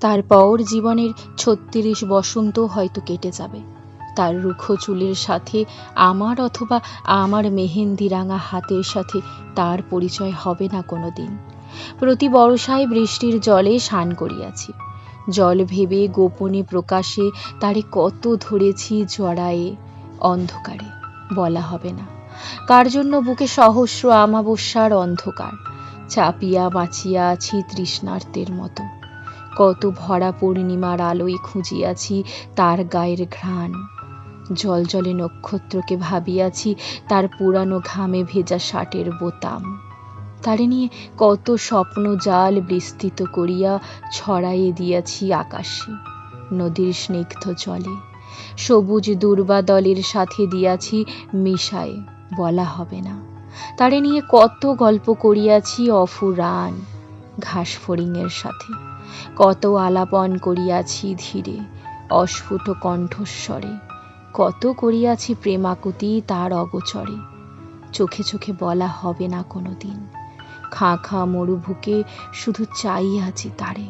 তারপর জীবনের ৩৬ বসন্ত হয়তো কেটে যাবে, তার রুক্ষ চুলের সাথে আমার, অথবা আমার মেহেন্দি রাঙা হাতের সাথে তার পরিচয় হবে না কোনো দিন। প্রতি বর্ষায় বৃষ্টির জলে স্নান করিয়াছি, জল ভেবে গোপনে প্রকাশে তারে কত ধরেছি জড়ায়ে, অন্ধকারে বলা হবে না কার জন্য বুকে সহস্র আমাবস্যার অন্ধকার চাপিয়া বাঁচিয়া আছি তৃষ্ণার্তের মতো। কত ভরা পূর্ণিমার আলোয় খুঁজিয়াছি তার গায়ের ঘ্রাণ, জল জলে নক্ষত্রকে ভাবিয়াছি তার পুরানো ঘামে ভেজা শার্টের বোতাম। তারে নিয়ে কত স্বপ্ন জাল বিস্তৃত করিয়া ছড়াইয়ে দিয়াছি আকাশে, নদীর স্নিগ্ধ জলে, সবুজ দুর্বাদলের সাথে দিয়াছি মিশায়ে, বলা হবে না। তারে নিয়ে কত গল্প করিয়াছি অফুরান ঘাস ফড়িংয়ের সাথে, কত আলাপন করিয়াছি ধীরে অস্ফুট কণ্ঠস্বরে, কত করিয়াছি প্রেমাকুতি তার অগোচরে, চোখে চোখে বলা হবে না কোনো দিন। খাঁ খাঁ মরুভুকে শুধু চাইয়াছি তারে।